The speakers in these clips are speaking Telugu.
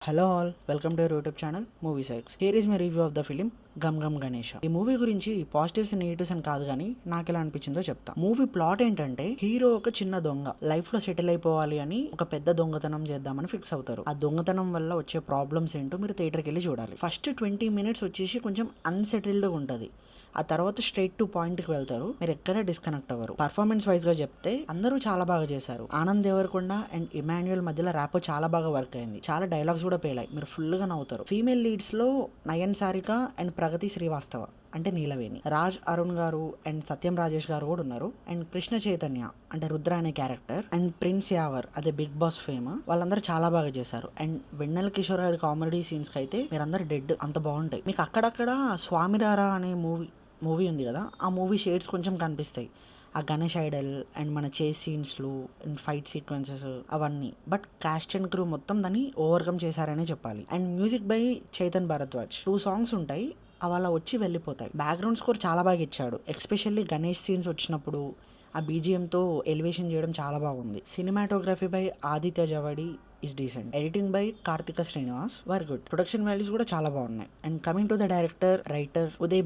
Hello all, welcome to your YouTube channel movie సైక్స్. Here is my review of the film Gam Gam Ganesha. ఈ మూవీ గురించి పాజిటివ్స్ అండ్ నెగిటివ్స్ అని కాదు కానీ నాకు ఎలా అనిపించిందో చెప్తా. మూవీ ప్లాట్ ఏంటంటే హీరో ఒక చిన్న దొంగ లైఫ్ లో సెటిల్ అయిపోవాలి అని ఒక పెద్ద దొంగతనం చేద్దామని ఫిక్స్ అవుతారు. ఆ దొంగతనం వల్ల వచ్చే ప్రాబ్లమ్స్ ఏంటో మీరు థియేటర్కి వెళ్ళి చూడాలి. ఫస్ట్ 20 minutes వచ్చేసి కొంచెం అన్సెటిల్డ్గా ఉంటుంది. ఆ తర్వాత స్ట్రైట్ టు పాయింట్కి వెళ్తారు. మీరు ఎక్కడ డిస్కనెక్ట్ అవ్వరు. పర్ఫార్మెన్స్ వైజ్గా చెప్తే అందరూ చాలా బాగా చేశారు. ఆనంద్ దేవరకొండ అండ్ ఇమాన్యుయల్ మధ్యలో ర్యాప్ చాలా బాగా వర్క్ అయింది. చాలా డైలాగ్స్ కూడా పేలాయి. మీరు ఫుల్గా నవ్వుతారు. ఫీమేల్ లీడ్స్లో నయన్ సారిక అండ్ ప్రగతి శ్రీవాస్తవ అంటే నీలవేణి, రాజ్ అరుణ్ గారు అండ్ సత్యం రాజేష్ గారు కూడా ఉన్నారు. అండ్ కృష్ణ చైతన్య అంటే రుద్ర అనే క్యారెక్టర్ అండ్ ప్రిన్స్ యావర్ అదే బిగ్ బాస్ ఫేమ్ వాళ్ళందరూ చాలా బాగా చేశారు. అండ్ వెన్నెల కిషోర్ గారి కామెడీ సీన్స్ కి అయితే మీరందరూ డెడ్, అంత బాగుంటాయి. మీకు అక్కడక్కడ స్వామిరారా అనే మూవీ ఉంది కదా, ఆ మూవీ షేడ్స్ కొంచెం కనిపిస్తాయి. ఆ గణేష్ ఐడల్ అండ్ మన చేస్ సీన్స్లు అండ్ ఫైట్ సీక్వెన్సెస్ అవన్నీ. బట్ కాస్ట్ అండ్ క్రూ మొత్తం దాన్ని ఓవర్కమ్ చేశారనే చెప్పాలి. And music by Chaitan Bharadwaj. 2 songs ఉంటాయి, అవి వచ్చి వెళ్ళిపోతాయి. బ్యాక్గ్రౌండ్ స్కోర్ చాలా బాగా ఇచ్చాడు. ఎస్పెషల్లీ గణేష్ సీన్స్ వచ్చినప్పుడు ఆ బీజిఎంతో ఎలివేషన్ చేయడం చాలా బాగుంది. Cinematography by Aditya Javadi is decent. Editing by Karthika Srinivas very good. Production values కూడా చాలా బాగున్నాయి. And coming to the director writer Uday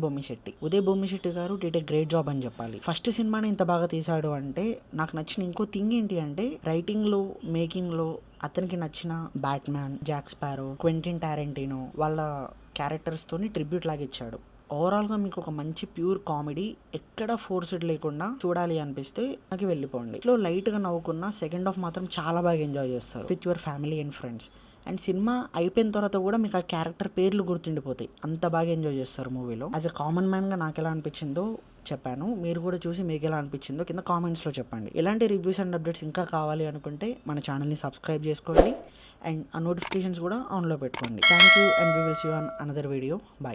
Bommisetti garu did a great job అని చెప్పాలి. ఫస్ట్ సినిమాని ఇంత బాగా తీశాడు అంటే నాకు నచ్చిన ఇంకో థింగ్ ఏంటి అంటే రైటింగ్ లో మేకింగ్ లో అతనికి నచ్చిన Batman, Jack sparrow, Quentin Tarantino వాళ్ళ క్యారెక్టర్స్ తోని ట్రిబ్యూట్ లాగా ఇచ్చాడు. ఓవరాల్గా మీకు ఒక మంచి ప్యూర్ కామెడీ, ఎక్కడ ఫోర్స్డ్ లేకుండా చూడాలి అనిపిస్తే నాకు వెళ్ళిపోండి. ఇట్లా లైట్గా నవ్వుకున్న సెకండ్ హాఫ్ మాత్రం చాలా బాగా ఎంజాయ్ చేస్తారు with your family and friends. And cinema అయిపోయిన తర్వాత కూడా మీకు ఆ క్యారెక్టర్ పేర్లు గుర్తుండిపోతాయి, అంత బాగా ఎంజాయ్ చేస్తారు మూవీలో. యాజ్ అ కామన్ మ్యాన్గా నాకు ఎలా అనిపించిందో చెప్పాను. మీరు కూడా చూసి మీకు ఎలా అనిపించిందో కింద కామెంట్స్లో చెప్పండి. ఇలాంటి రివ్యూస్ అండ్ అప్డేట్స్ ఇంకా కావాలి అనుకుంటే మన ఛానల్ని సబ్స్క్రైబ్ చేసుకోండి అండ్ ఆ నోటిఫికేషన్స్ కూడా ఆన్లో పెట్టుకోండి. Thank you and we will see you on another video. Bye.